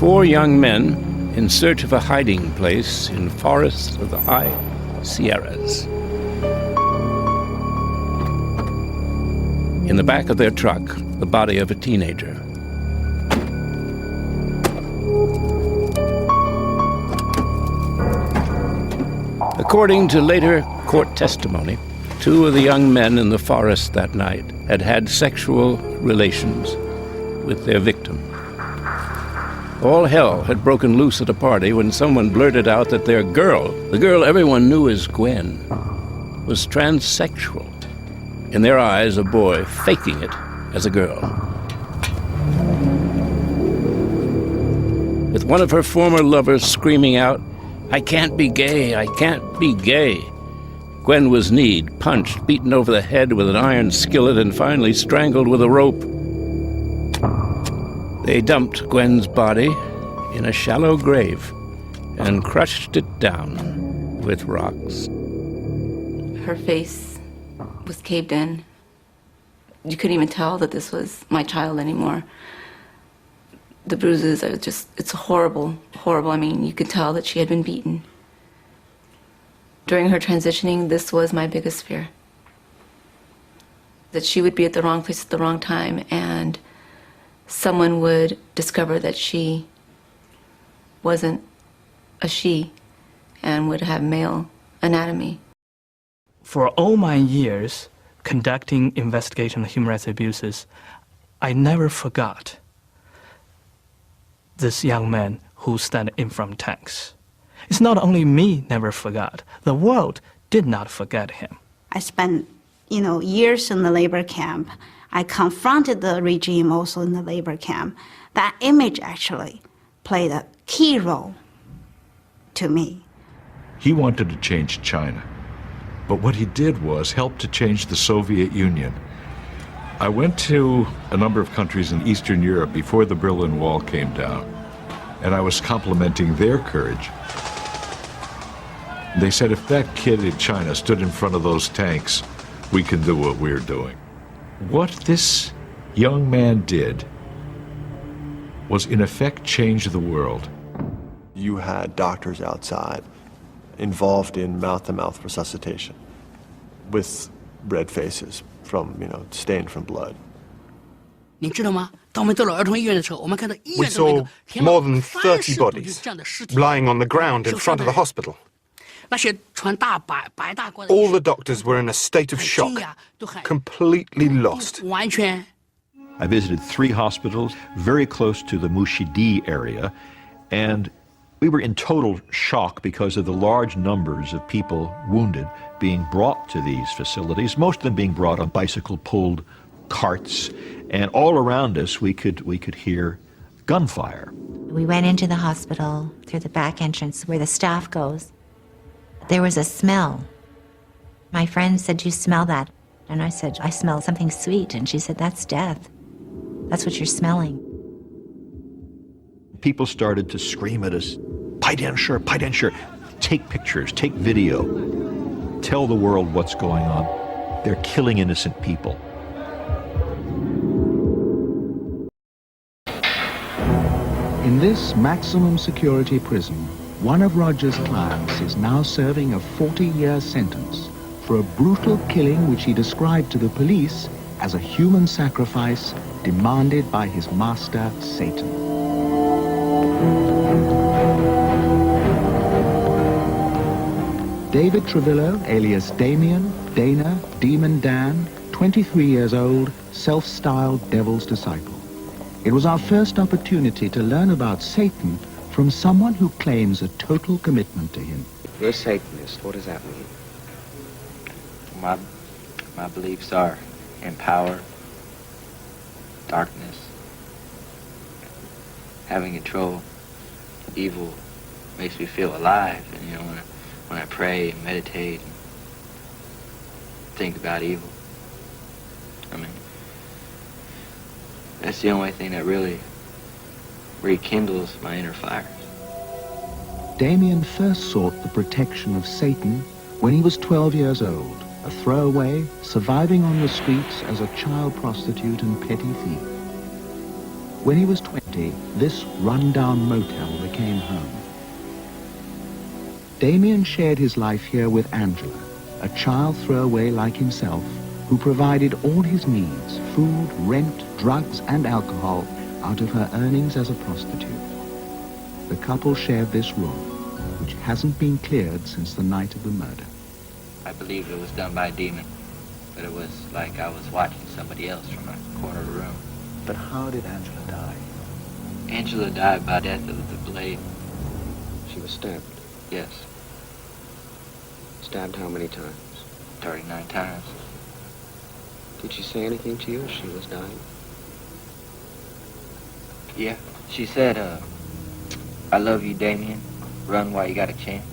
4 young men in search of a hiding place in forests of the high Sierras. In the back of their truck, the body of a teenager. According to later court testimony, 2 of the young men in the forest that night had had sexual relations with their victim. All hell had broken loose at a party when someone blurted out that their girl, the girl everyone knew as Gwen, was transsexual. In their eyes, a boy faking it as a girl. With one of her former lovers screaming out, "I can't be gay, I can't be gay," Gwen was kneed, punched, beaten over the head with an iron skillet, and finally strangled with a rope. They dumped Gwen's body in a shallow grave and crushed it down with rocks. Her face was caved in. You couldn't even tell that this was my child anymore. The bruises are just, it's horrible, horrible. I mean, you could tell that she had been beaten. During her transitioning, this was my biggest fear. That she would be at the wrong place at the wrong time, and someone would discover that she wasn't a she and would have male anatomy. For all my years conducting investigation of human rights abuses, I never forgot this young man who stand in front tanks. It's not only me never forgot, the world did not forget him. I spent, years in the labor camp. I confronted the regime also in the labor camp. That image actually played a key role to me. He wanted to change China, but what he did was help to change the Soviet Union. I went to a number of countries in Eastern Europe before the Berlin Wall came down, and I was complimenting their courage. They said, if that kid in China stood in front of those tanks, we can do what we're doing. What this young man did was, in effect, change the world. You had doctors outside involved in mouth-to-mouth resuscitation with red faces from, stained from blood. We saw more than 30 bodies lying on the ground in front of the hospital. All the doctors were in a state of shock, completely lost. I visited 3 hospitals very close to the Mushidi area, and we were in total shock because of the large numbers of people wounded being brought to these facilities, most of them being brought on bicycle-pulled carts, and all around us we could hear gunfire. We went into the hospital through the back entrance where the staff goes. There was a smell. My friend said, "Do you smell that?" And I said, "I smell something sweet." And she said, "That's death. That's what you're smelling." People started to scream at us, "Pai Dian Shi, Pai Dian Shi. Take pictures, take video. Tell the world what's going on. They're killing innocent people." In this maximum security prison, one of Roger's clients is now serving a 40-year sentence for a brutal killing which he described to the police as a human sacrifice demanded by his master, Satan. David Trevillo, alias Damien, Dana, Demon Dan, 23 years old, self-styled devil's disciple. It was our first opportunity to learn about Satan from someone who claims a total commitment to him. You're a Satanist. What does that mean? My beliefs are in power, darkness, having control. Evil makes me feel alive, and when I pray and meditate and think about evil, that's the only thing that really rekindles my inner fires. Damien first sought the protection of Satan when he was 12 years old, a throwaway, surviving on the streets as a child prostitute and petty thief. When he was 20, this run-down motel became home. Damien shared his life here with Angela, a child throwaway like himself, who provided all his needs, food, rent, drugs, and alcohol, out of her earnings as a prostitute. The couple shared this room, which hasn't been cleared since the night of the murder. I believed it was done by a demon, but it was like I was watching somebody else from a corner of the room. But how did Angela die? Angela died by death of the blade. She was stabbed. Yes, Stabbed how many times? 39 times. Did she say anything to you as she was dying? Yeah, she said, I love you, Damien. Run while you got a chance.